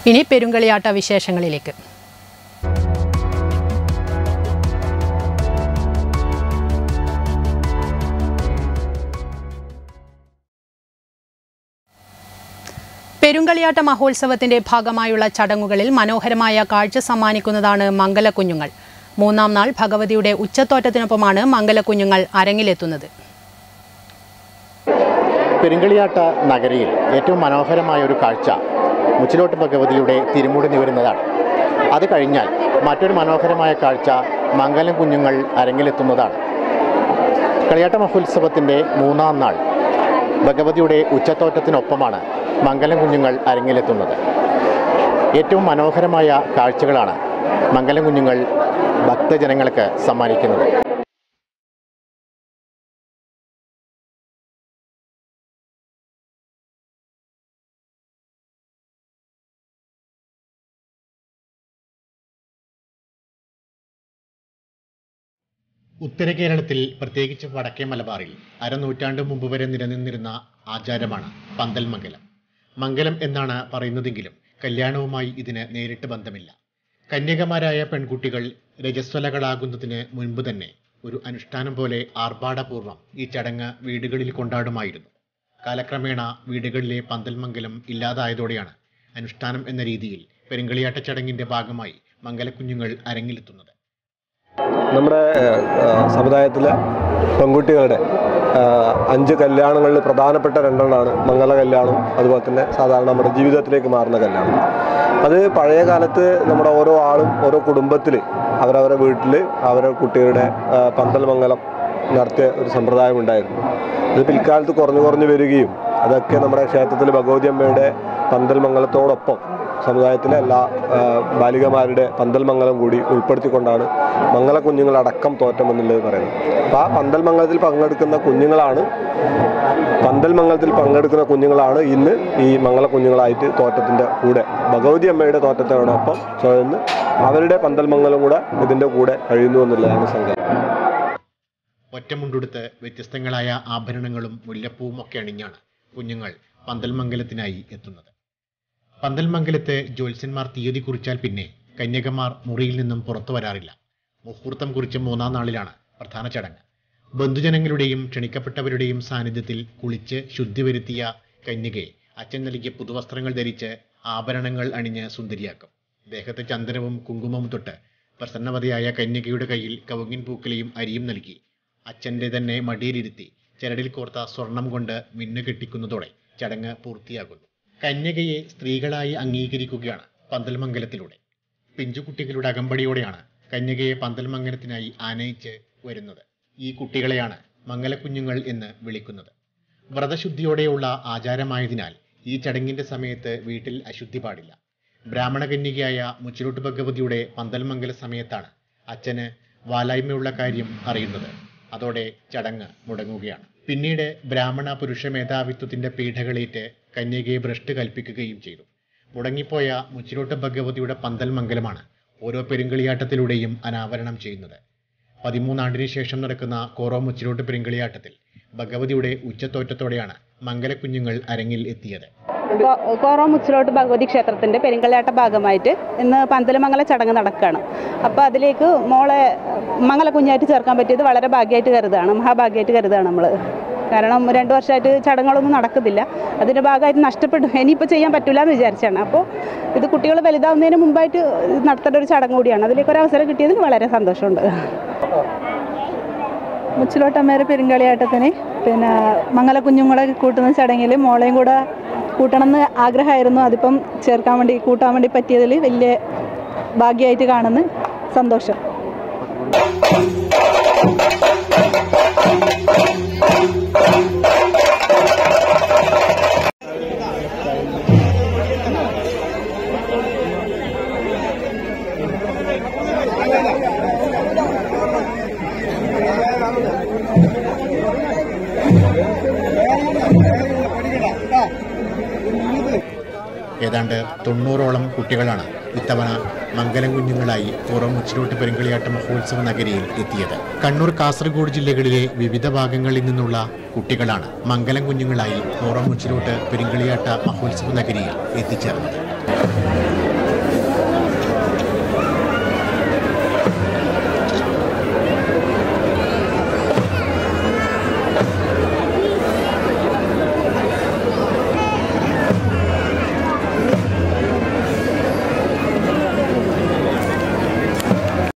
ഇനി പെരുങ്കളിയാട്ട വിശേഷങ്ങളിലേക്ക്. പെരുങ്കളിയാട്ട മഹോത്സവത്തിന്റെ ഭാഗമായുള്ള ചടങ്ങുകളിൽ മനോഹരമായ കാഴ്ച സമ്മാനിക്കുന്നതാണ് മംഗലക്കുഞ്ഞുങ്ങൾ. മൂന്നാം നാൾ ഭഗവതിയുടെ ഉച്ചത്തോറ്റത്തിനൊപ്പമാണ് മംഗലക്കുഞ്ഞുങ്ങൾ അരങ്ങിലെത്തുന്നത്. പെരുങ്കളിയാട്ട നഗരിയിൽ ഏറ്റവും മനോഹരമായ ഒരു കാഴ്ച മുച്ചിലോട്ട് ഭഗവതിയുടെ തിരുമുടി നിവരുന്നതാണ്. അത് കഴിഞ്ഞാൽ മറ്റൊരു മനോഹരമായ കാഴ്ച മംഗലം കുഞ്ഞുങ്ങൾ അരങ്ങിലെത്തുന്നതാണ്. കളിയാട്ട മഹോത്സവത്തിൻ്റെ മൂന്നാം നാൾ ഭഗവതിയുടെ ഉച്ചത്തോറ്റത്തിനൊപ്പമാണ് മംഗലം കുഞ്ഞുങ്ങൾ അരങ്ങിലെത്തുന്നത്. ഏറ്റവും മനോഹരമായ കാഴ്ചകളാണ് മംഗലം കുഞ്ഞുങ്ങൾ ഭക്തജനങ്ങൾക്ക് സമ്മാനിക്കുന്നത്. ഉത്തര കേരളത്തിൽ, പ്രത്യേകിച്ച് വടക്കേ മലബാറിൽ അരനൂറ്റാണ്ട് മുമ്പ് വരെ നിലനിന്നിരുന്ന ആചാരമാണ് പന്തൽ മംഗലം. മംഗലം എന്നാണ് പറയുന്നതെങ്കിലും കല്യാണവുമായി ഇതിന് നേരിട്ട് ബന്ധമില്ല. കന്യകമാരായ പെൺകുട്ടികൾ രജസ്വലകളാകുന്നതിന് മുൻപ് തന്നെ ഒരു അനുഷ്ഠാനം പോലെ ആർഭാടപൂർവ്വം ഈ ചടങ്ങ് വീടുകളിൽ കൊണ്ടാടുമായിരുന്നു. കാലക്രമേണ വീടുകളിലെ പന്തൽ മംഗലം ഇല്ലാതായതോടെയാണ് അനുഷ്ഠാനം എന്ന രീതിയിൽ പെരുങ്കളിയാട്ട ചടങ്ങിന്റെ ഭാഗമായി മംഗലക്കുഞ്ഞുങ്ങൾ അരങ്ങിലെത്തുന്നത്. നമ്മുടെ സമുദായത്തിലെ പെൺകുട്ടികളുടെ 5 കല്യാണങ്ങളിൽ പ്രധാനപ്പെട്ട 2 മംഗല കല്യാണം, അതുപോലെ തന്നെ സാധാരണ നമ്മുടെ ജീവിതത്തിലേക്ക് മാറുന്ന കല്യാണം. അത് പഴയ കാലത്ത് നമ്മുടെ ഓരോ ആളും ഓരോ കുടുംബത്തിൽ അവരവരുടെ വീട്ടിൽ അവരുടെ കുട്ടികളുടെ പന്തൽ മംഗലം നടത്തിയ ഒരു സമ്പ്രദായം ഉണ്ടായിരുന്നു. ഇത് പിൽക്കാലത്ത് കുറഞ്ഞു വരികയും അതൊക്കെ നമ്മുടെ ക്ഷേത്രത്തിൽ ഭഗവതി അമ്മയുടെ പന്തൽ മംഗലത്തോടൊപ്പം സമുദായത്തിലെ എല്ലാ ബാലികമാരുടെ പന്തൽ മംഗലം കൂടി ഉൾപ്പെടുത്തിക്കൊണ്ടാണ് മംഗല കുഞ്ഞുങ്ങളടക്കം തോറ്റമെന്നുള്ളത് പറയുന്നത്. അപ്പോൾ ആ പന്തൽ മംഗലത്തിൽ പങ്കെടുക്കുന്ന കുഞ്ഞുങ്ങളാണ് ഇന്ന് ഈ മംഗല കുഞ്ഞുങ്ങളായിട്ട് തോറ്റത്തിൻ്റെ കൂടെ ഭഗവതി അമ്മയുടെ തോറ്റത്തോടൊപ്പം ചേർന്ന് അവരുടെ പന്തൽ മംഗലം കൂടെ ഇതിൻ്റെ കൂടെ കഴിയുന്നു എന്നുള്ളതാണ് സങ്കല്പം. ഒറ്റമുണ്ടെടുത്ത് വ്യത്യസ്തങ്ങളായ ആഭരണങ്ങളും മുല്ലപ്പൂവും ഒക്കെ അണിഞ്ഞാണ് കുഞ്ഞുങ്ങൾ പന്തൽ മംഗലത്തിനായി എത്തുന്നത്. പന്തൽ മംഗലത്ത് ജ്യോത്സ്യന്മാർ തീയതി കുറിച്ചാൽ പിന്നെ കന്യകമാർ മുറിയിൽ നിന്നും പുറത്തു വരാറില്ല. മുഹൂർത്തം കുറിച്ച 3-ാം നാളിലാണ് പ്രധാന ചടങ്ങ്. ബന്ധുജനങ്ങളുടെയും ക്ഷണിക്കപ്പെട്ടവരുടെയും സാന്നിധ്യത്തിൽ കുളിച്ച് ശുദ്ധി വരുത്തിയ കന്യകയെ അച്ഛൻ നൽകിയ പുതുവസ്ത്രങ്ങൾ ധരിച്ച് ആഭരണങ്ങൾ അണിഞ്ഞ് സുന്ദരിയാക്കും. ദേഹത്ത് ചന്ദനവും കുങ്കുമവും തൊട്ട് പ്രസന്നവതിയായ കന്യകയുടെ കയ്യിൽ കവുങ്ങിൻ പൂക്കലയും അരിയും നൽകി അച്ഛൻ്റെ തന്നെ മടിയിലിരുത്തി ചരടിൽ കോർത്ത സ്വർണം കൊണ്ട് മിന്നുകെട്ടിക്കുന്നതോടെ ചടങ്ങ് പൂർത്തിയാകുന്നു. കന്യകയെ സ്ത്രീകളായി അംഗീകരിക്കുകയാണ് പന്തൽ മംഗലത്തിലൂടെ. പിഞ്ചുകുട്ടികളുടെ അകമ്പടിയോടെയാണ് കന്യകയെ പന്തൽ മംഗലത്തിനായി ആനയിച്ച് വരുന്നത്. ഈ കുട്ടികളെയാണ് മംഗലക്കുഞ്ഞുങ്ങൾ എന്ന് വിളിക്കുന്നത്. വ്രതശുദ്ധിയോടെയുള്ള ആചാരമായതിനാൽ ഈ ചടങ്ങിന്റെ സമയത്ത് വീട്ടിൽ അശുദ്ധി പാടില്ല. ബ്രാഹ്മണ കന്യകയായ മുച്ചിലോട്ട് ഭഗവതിയുടെ പന്തൽ മംഗല സമയത്താണ് അച്ഛന് വാലായ്മയുള്ള കാര്യം അറിയുന്നത്. അതോടെ ചടങ്ങ് മുടങ്ങുകയാണ്. പിന്നീട് ബ്രാഹ്മണ പുരുഷ മേധാവിത്വത്തിന്റെ പീഠകളേറ്റ് കന്യകയെ ഭ്രഷ്ട് കൽപ്പിക്കുകയും ചെയ്തു. മുടങ്ങിപ്പോയ മുച്ചിലോട്ട് ഭഗവതിയുടെ പന്തൽ മംഗലമാണ് ഓരോ പെരുങ്കളിയാട്ടത്തിലൂടെയും അനാവരണം ചെയ്യുന്നത്. 13 ആണ്ടിന് ശേഷം നടക്കുന്ന കോറോ മുച്ചിലോട്ട് പെരുങ്കളിയാട്ടത്തിൽ ഭഗവതിയുടെ ഉച്ചത്തോറ്റത്തോടെയാണ് മംഗലക്കുഞ്ഞുങ്ങൾ അരങ്ങിൽ എത്തിയത്. കോറോ മുച്ചിലോട്ട് ഭഗവതി ക്ഷേത്രത്തിന്റെ പെരുങ്കളിയാട്ട ഭാഗമായിട്ട് ഇന്ന് പന്തലമംഗല ചടങ്ങ് നടക്കുകയാണ്. അപ്പോൾ അതിലേക്ക് മോളെ മംഗലക്കുഞ്ഞായിട്ട് ചേർക്കാൻ പറ്റിയത് വളരെ ഭാഗ്യമായിട്ട് കരുതുകയാണ്, മഹാഭാഗ്യമായിട്ട് കരുതുകയാണ് നമ്മൾ. കാരണം 2 വർഷമായിട്ട് ചടങ്ങുകളൊന്നും നടക്കുന്നില്ല. അതിൻ്റെ ഭാഗമായിട്ട് നഷ്ടപ്പെട്ടു, ഇനിയിപ്പോൾ ചെയ്യാൻ പറ്റില്ല എന്ന് വിചാരിച്ചാണ്. അപ്പോൾ ഇത് കുട്ടികൾ വലുതാവുന്നതിന് മുമ്പായിട്ട് നടത്തേണ്ട ഒരു ചടങ്ങ് കൂടിയാണ്. അതിലേക്കൊരു അവസരം കിട്ടിയതിൽ വളരെ സന്തോഷമുണ്ട്. മുച്ചിലോട്ടമ്മേരെ പെരുങ്കളിയാട്ടത്തിന് മംഗലക്കുഞ്ഞുങ്ങളെ കൂട്ടുന്ന ചടങ്ങിൽ മോളെയും കൂടെ കൂട്ടണമെന്ന് ആഗ്രഹമായിരുന്നു. അതിപ്പം കൂട്ടാൻ വേണ്ടി പറ്റിയതിൽ വലിയ ഭാഗ്യമായിട്ട് കാണുന്നു. സന്തോഷം. ഏതാണ്ട് 90ഓളം കുട്ടികളാണ് ഇത്തവണ മംഗലം കുഞ്ഞുങ്ങളായി കോറോ മുച്ചിലോട്ട് പെരുങ്കളിയാട്ട മഹോത്സവ നഗരിയിൽ എത്തിയത്. കണ്ണൂർ, കാസർഗോഡ് ജില്ലകളിലെ വിവിധ ഭാഗങ്ങളിൽ നിന്നുള്ള കുട്ടികളാണ് മംഗലം കുഞ്ഞുങ്ങളായി കോറോ മുച്ചിലോട്ട് പെരുങ്കളിയാട്ട മഹോത്സവ നഗരിയിൽ എത്തിച്ചേർന്നത്.